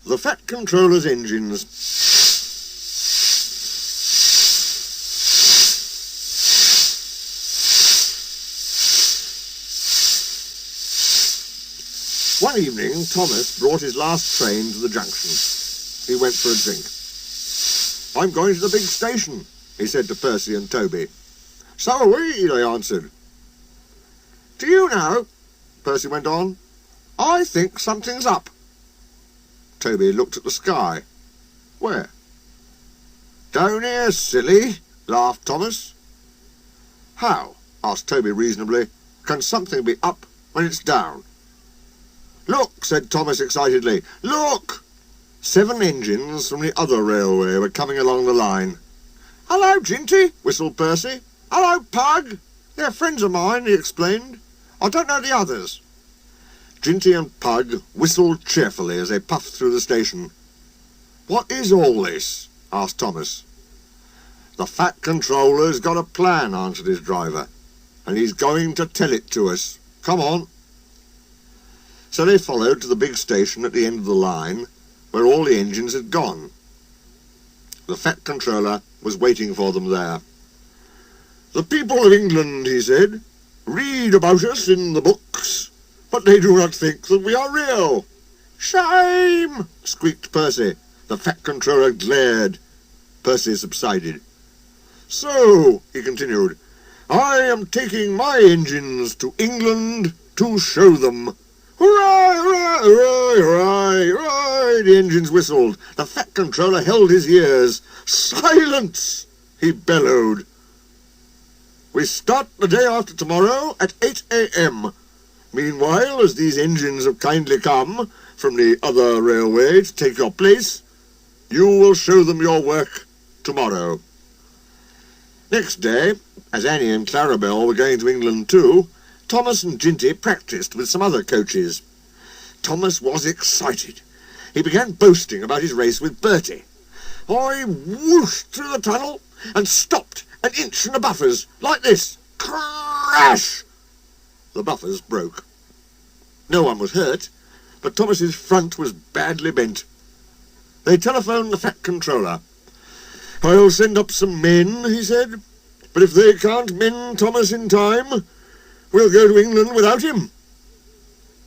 The Fat Controller's engines. One evening, Thomas brought his last train to the junction. He went for a drink. "I'm going to the big station," he said to Percy and Toby. "So are we," they answered. "Do you know," Percy went on, "I think something's up." Toby looked at the sky. "Where?" "Down here, silly," laughed Thomas. "How," asked Toby reasonably, "can something be up when it's down?" "Look," said Thomas excitedly. "Look!" 7 engines from the other railway were coming along the line. "Hello, Ginty," whistled Percy. "Hello, Pug. They're friends of mine," he explained. "I don't know the others." Ginty and Pug whistled cheerfully as they puffed through the station. "What is all this?" asked Thomas. "The Fat Controller's got a plan," answered his driver, "and he's going to tell it to us. Come on." So they followed to the big station at the end of the line, where all the engines had gone. The Fat Controller was waiting for them there. "The people of England," he said, "read about us in the books, but they do not think that we are real." "Shame!" squeaked Percy. The Fat Controller glared. Percy subsided. "So," he continued, "I am taking my engines to England to show them. Hurrah, hurrah, hurrah, hurrah, hurrah!" The engines whistled. The Fat Controller held his ears. "Silence!" he bellowed. "We start the day after tomorrow at 8 a.m. Meanwhile, as these engines have kindly come from the other railway to take your place, you will show them your work tomorrow." Next day, as Annie and Clarabel were going to England too, Thomas and Ginty practised with some other coaches. Thomas was excited. He began boasting about his race with Bertie. "I whooshed through the tunnel and stopped an inch from the buffers, like this. Crash!" The buffers broke. No one was hurt, but Thomas's front was badly bent. They telephoned the Fat Controller. "I'll send up some men," he said, "but if they can't mend Thomas in time, we'll go to England without him."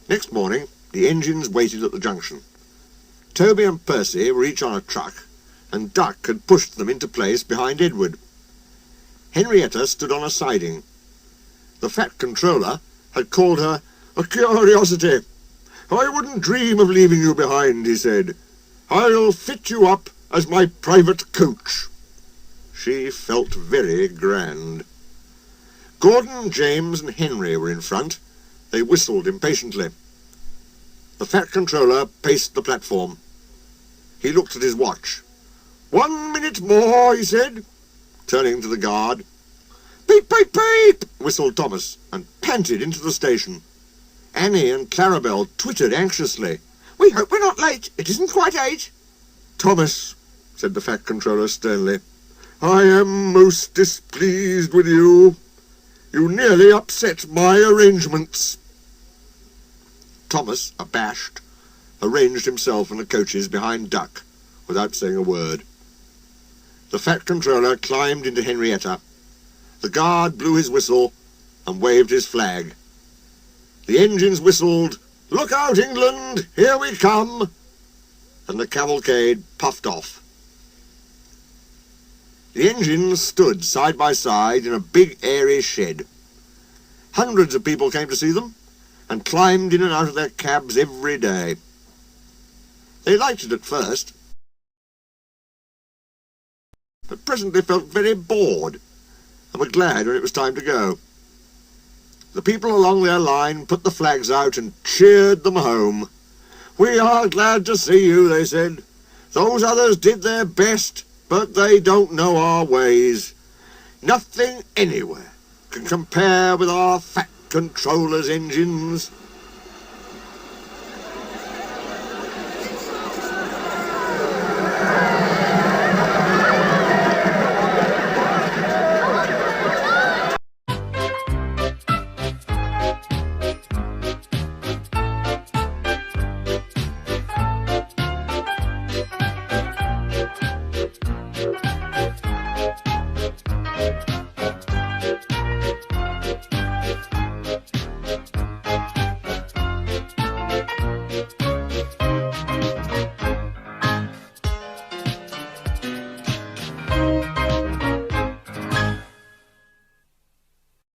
Next morning, the engines waited at the junction. Toby and Percy were each on a truck, and Duck had pushed them into place behind Edward. Henrietta stood on a siding. The Fat Controller had called her a curiosity. "I wouldn't dream of leaving you behind," he said. "I'll fit you up as my private coach." She felt very grand. Gordon, James and Henry were in front. They whistled impatiently. The Fat Controller paced the platform. He looked at his watch. "1 minute more," he said, turning to the guard. "Beep, beep, beep," whistled Thomas, and panted into the station. Annie and Clarabel twittered anxiously. "We hope we're not late. It isn't quite 8. "Thomas," said the Fat Controller sternly, "I am most displeased with you. You nearly upset my arrangements." Thomas, abashed, arranged himself and the coaches behind Duck, without saying a word. The Fat Controller climbed into Henrietta. The guard blew his whistle and waved his flag. The engines whistled, "Look out, England, here we come!" and the cavalcade puffed off. The engines stood side by side in a big airy shed. Hundreds of people came to see them, and climbed in and out of their cabs every day. They liked it at first, but presently felt very bored, and were glad when it was time to go. The people along their line put the flags out and cheered them home. "We are glad to see you," they said. "Those others did their best, but they don't know our ways. Nothing anywhere can compare with our Fat Controller's engines."